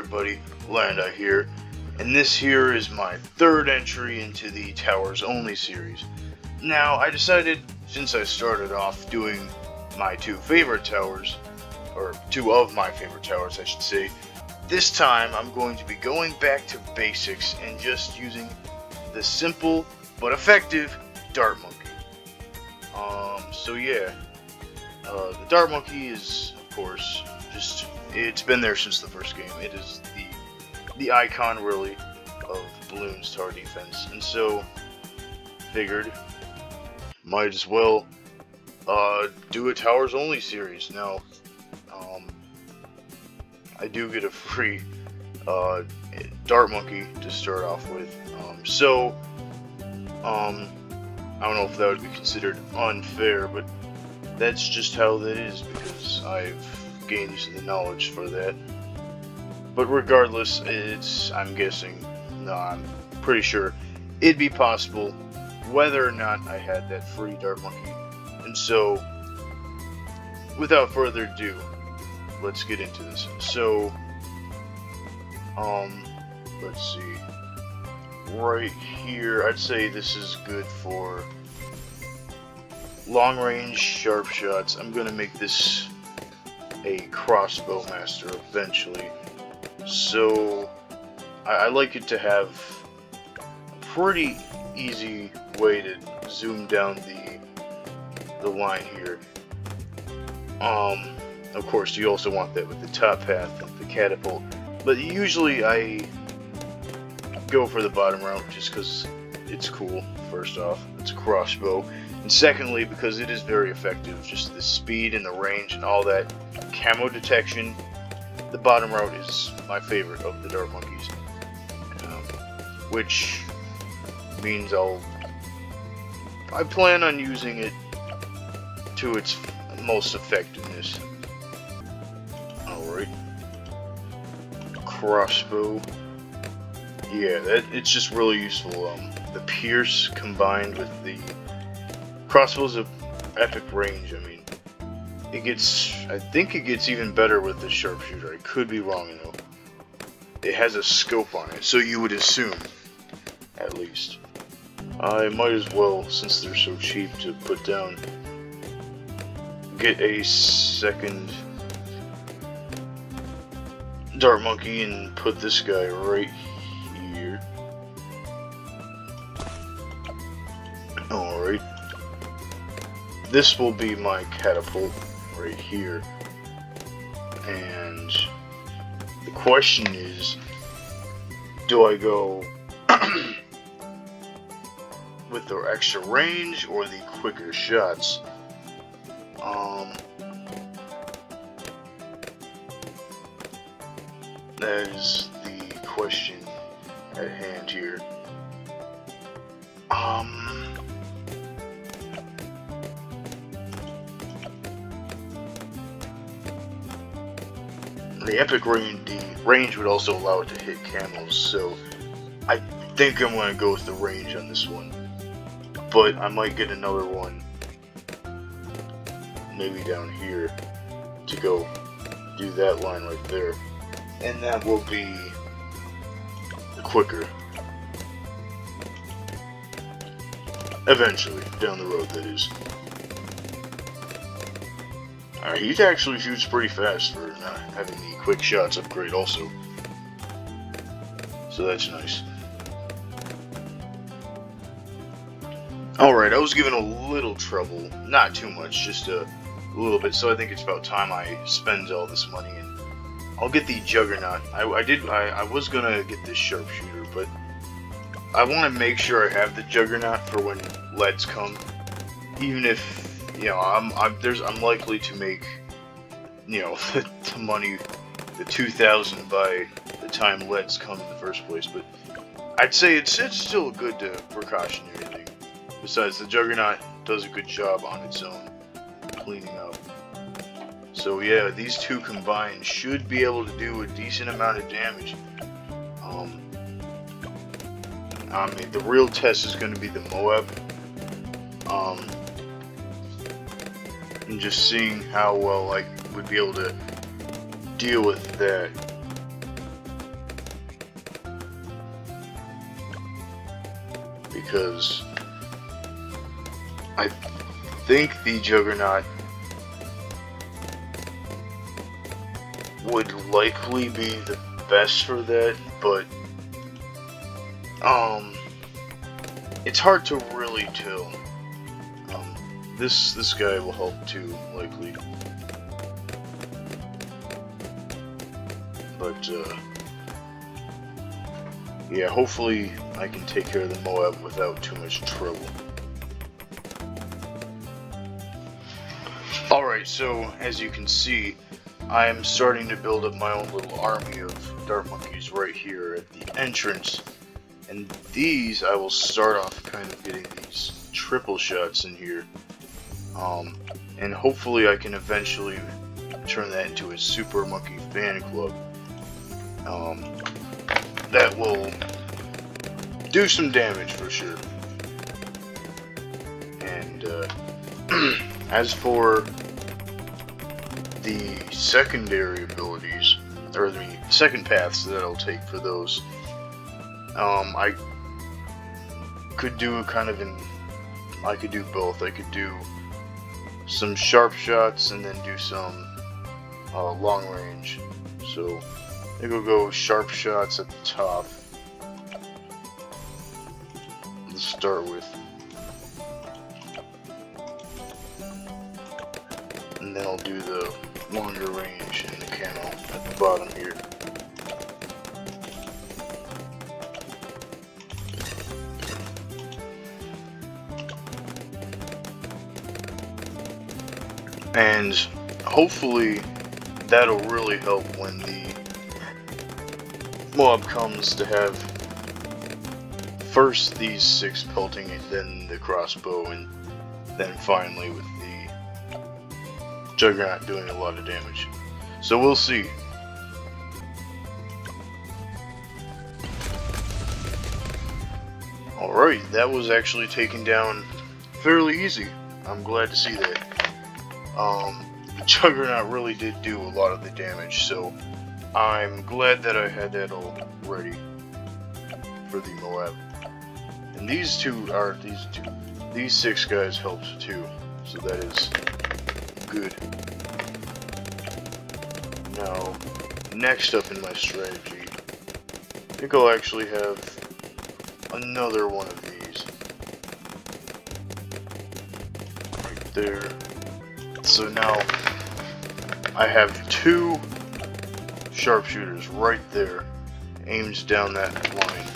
everybody, Landa here, and this here is my third entry into the Towers Only series. Now, I decided, since I started off doing my two favorite towers, or two of my favorite towers I should say, this time I'm going to be going back to basics and just using the simple but effective Dart Monkey. So yeah, the Dart Monkey is, of course, it's been there since the first game. It is the icon, really, of Bloons tower defense, and so figured might as well do a Towers Only series. Now, I do get a free Dart Monkey to start off with, I don't know if that would be considered unfair, but that's just how that is, because I've gained the knowledge for that. But regardless, I'm pretty sure it'd be possible whether or not I had that free Dart Monkey. And so, without further ado, let's get into this. So, let's see. Right here, I'd say this is good for long range sharp shots. I'm gonna make this a crossbow master eventually. So I like it to have a pretty easy way to zoom down the line here. Of course, you also want that with the top half of the catapult, but usually I go for the bottom route just because it's cool. First off, it's a crossbow, and secondly, because it is very effective. Just the speed and the range and all that camo detection. The bottom route is my favorite of the Dart Monkeys, which means I plan on using it to its most effectiveness. Alright, crossbow. Yeah, it's just really useful. The pierce combined with the crossbow's of epic range. I mean, I think it gets even better with the sharpshooter. I could be wrong, though. It has a scope on it, so you would assume, at least. I might as well, since they're so cheap to put down, get a second Dart Monkey and put this guy right here. Alright. This will be my catapult right here. And the question is, do I go with the extra range or the quicker shots? That is the question at hand here. The epic range would also allow it to hit camos, so I think I'm going to go with the range on this one. But I might get another one, maybe down here, to go do that line right there. And that will be quicker. Eventually, down the road, that is. Alright, he actually shoots pretty fast for not having the quick shots upgrade also. So that's nice. Alright, I was given a little trouble. Not too much, just a little bit. So I think it's about time I spend all this money and I'll get the Juggernaut. I was gonna get this sharpshooter, but I want to make sure I have the Juggernaut for when leads come. Even if, you know, I'm likely to make, you know, the money, the 2,000 by the time leads come in the first place. But I'd say it's still a good precautionary thing. Besides, the Juggernaut does a good job on its own, cleaning up. So yeah, these two combined should be able to do a decent amount of damage. I mean, the real test is going to be the Moab. And just seeing how well I would be able to deal with that. because I think the Juggernaut would likely be the best for that, but it's hard to really tell. This guy will help too, likely. But yeah, hopefully I can take care of the Moab without too much trouble. Alright, so as you can see, I am starting to build up my own little army of dart monkeys right here at the entrance. And these, I will start off kind of getting these triple shots in here. And hopefully I can eventually turn that into a Super Monkey fan club. That will do some damage for sure. And as for the secondary abilities, or the second paths that I'll take for those, I could do kind of I could do both. I could do some sharp shots and then do some long range. So I think we'll go sharp shots at the top. Let's start with. And then I'll do the longer range in the camo at the bottom here. And hopefully that'll really help when the mob comes to have first these 6 pelting and then the crossbow, and then finally with the Juggernaut doing a lot of damage. So we'll see. Alright, that was actually taken down fairly easy. I'm glad to see that. The Juggernaut really did do a lot of the damage, so I'm glad that I had that all ready for the Moab. And these 6 guys helped too, so that is good. Now, next up in my strategy, I think I'll actually have another one of these. Right there. So now, I have 2 sharpshooters right there, aimed down that line.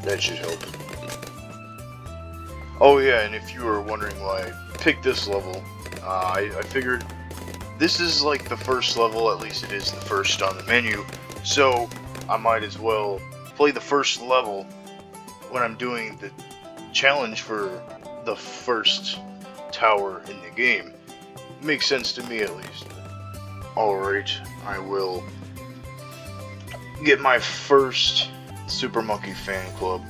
That should help. Oh yeah, and if you were wondering why I picked this level, I figured this is like the first level, at least it is the first on the menu, so I might as well play the first level when I'm doing the challenge for the first tower in the game. Makes sense to me at least. Alright, I will get my first Super Monkey fan club.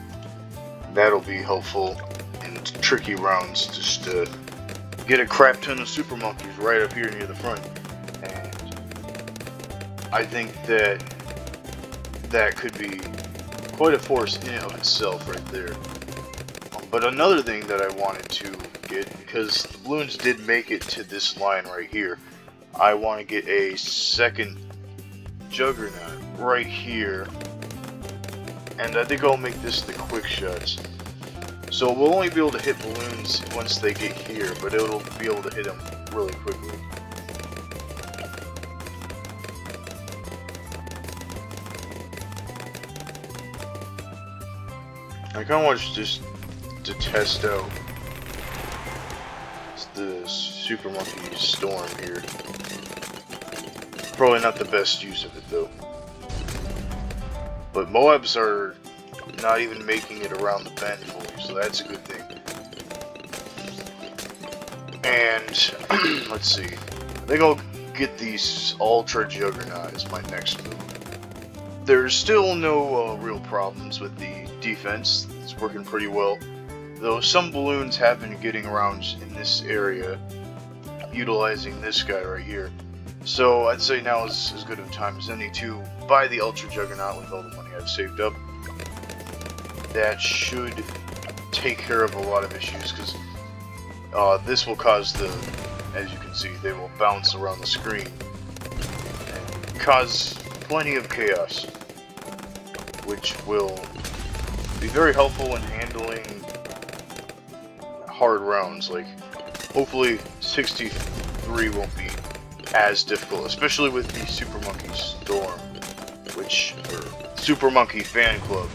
That'll be helpful in tricky rounds, just to get a crap ton of Super Monkeys right up here near the front. And I think that that could be quite a force in and of itself right there. But another thing that I wanted to get, because the balloons did make it to this line right here, I want to get a second Juggernaut right here, and I think I'll make this the quick shots. So we'll only be able to hit balloons once they get here, but it'll be able to hit them really quickly. I kind of want just to test out the Super Monkey Storm here. Probably not the best use of it though. But Moabs are not even making it around the bend fully, so that's a good thing. And let's see. I think I'll get these Ultra Juggernaut as my next move. There's still no real problems with the defense. It's working pretty well. Though some balloons have been getting around in this area, utilizing this guy right here. So I'd say now is as good of a time as any to buy the Ultra Juggernaut with all the money I've saved up. that should take care of a lot of issues, because this will cause as you can see, they will bounce around the screen and cause plenty of chaos, which will be very helpful in handling hard rounds. Like, hopefully 63 won't be as difficult, especially with the Super Monkey Storm, or Super Monkey Fan Club,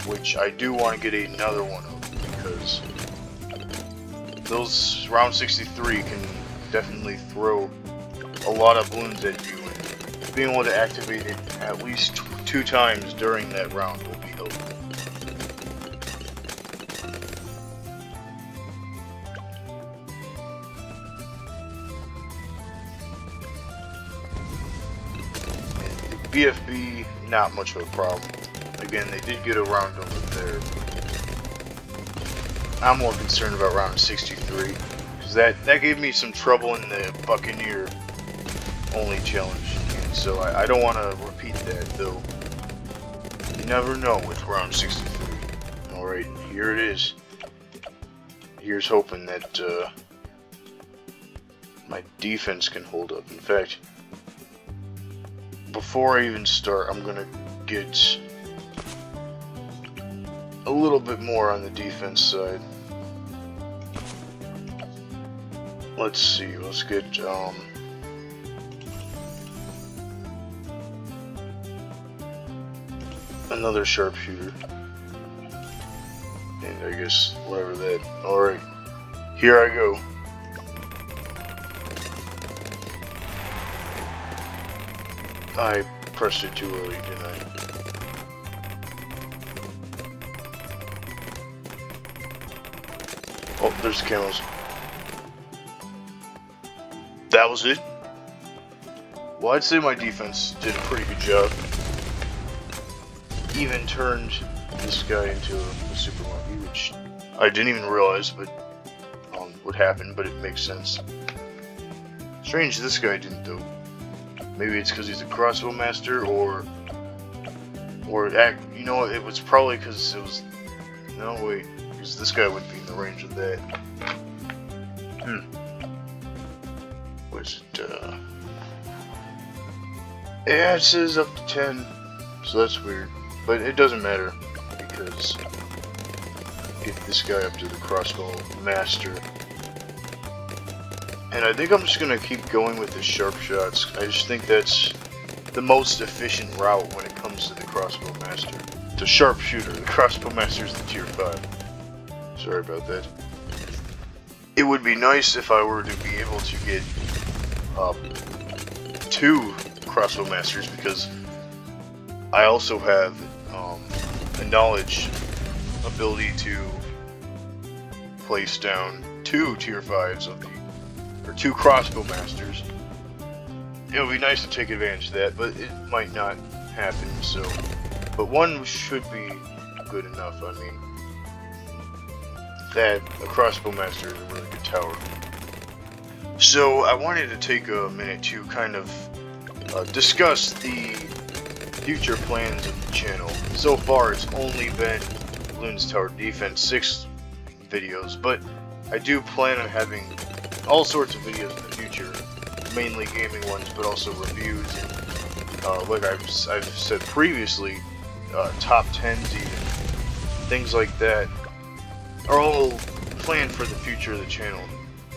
which I do want to get another one of, because those round 63 can definitely throw a lot of balloons at you, and being able to activate it at least 2 times during that round will be helpful. BFB, not much of a problem. Again, they did get a round over there. I'm more concerned about round 63, because that gave me some trouble in the Buccaneer only challenge, and so I don't want to repeat that, though. You never know with round 63. Alright, here it is. Here's hoping that my defense can hold up. In fact, before I even start, I'm gonna get a little bit more on the defense side. Let's see, let's get another sharpshooter, and I guess whatever that. Alright, here I go. I pressed it too early, didn't I? Oh, there's the camels. That was it? Well, I'd say my defense did a pretty good job. Even turned this guy into a Super Monkey, which I didn't even realize, but would happen, but it makes sense. Strange this guy didn't, though. Maybe it's because he's a crossbow master, or you know, it was probably because it was. No, wait, because this guy would be in the range of that. Was it? Yeah, it says up to 10, so that's weird, but it doesn't matter because get this guy up to the crossbow master. And I think I'm just gonna keep going with the sharp shots. I just think that's the most efficient route when it comes to the crossbow master. The sharpshooter, the crossbow master is the tier 5. Sorry about that. It would be nice if I were to be able to get 2 crossbow masters, because I also have a knowledge ability to place down 2 tier 5s of the, or 2 crossbow masters. It would be nice to take advantage of that, but it might not happen, so. But 1 should be good enough. I mean, a crossbow master is a really good tower. So I wanted to take a minute to kind of discuss the future plans of the channel. So far it's only been Bloons Tower Defense 6 videos, but I do plan on having all sorts of videos in the future, mainly gaming ones, but also reviews, and like I've said previously, top 10s even, things like that are all planned for the future of the channel.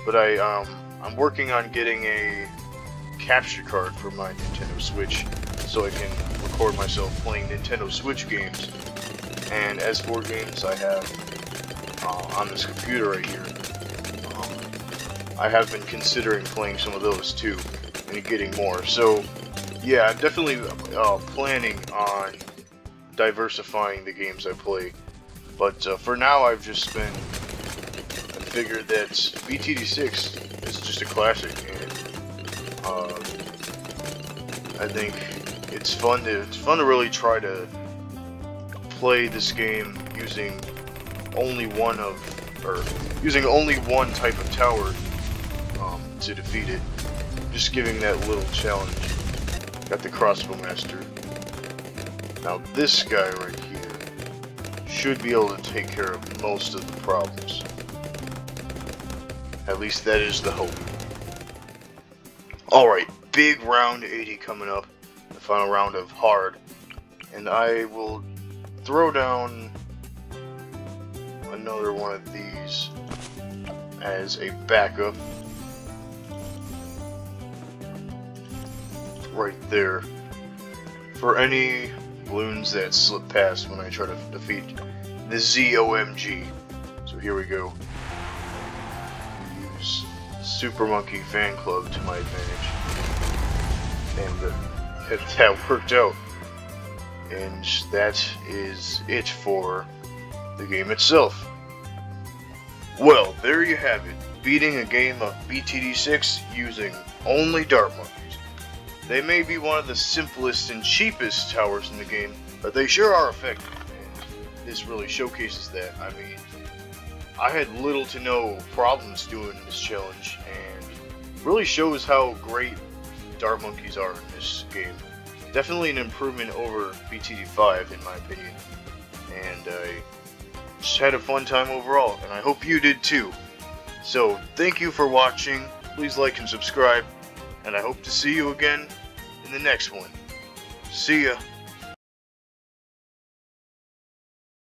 But I'm working on getting a capture card for my Nintendo Switch, so I can record myself playing Nintendo Switch games. And as for games I have on this computer right here, I have been considering playing some of those too, and getting more. So yeah, I'm definitely planning on diversifying the games I play. But for now, I've just been figured that BTD6 is just a classic, and I think it's fun to really try to play this game using only one type of tower to defeat it. Just giving that little challenge. Got the crossbow master. Now this guy right here should be able to take care of most of the problems. At least that is the hope. Alright, big round 80 coming up, the final round of hard, and I will throw down another one of these as a backup right there for any balloons that slip past when I try to defeat the ZOMG. So here we go. Use Super Monkey Fan Club to my advantage, and that worked out. And that is it for the game itself. Well, there you have it. Beating a game of BTD6 using only dart monkeys. They may be one of the simplest and cheapest towers in the game, but they sure are effective, and this really showcases that. I mean, I had little to no problems doing this challenge, and really shows how great dart monkeys are in this game. Definitely an improvement over BTD5 in my opinion, and I just had a fun time overall, and I hope you did too. So thank you for watching, please like and subscribe, and I hope to see you again in the next one. See ya.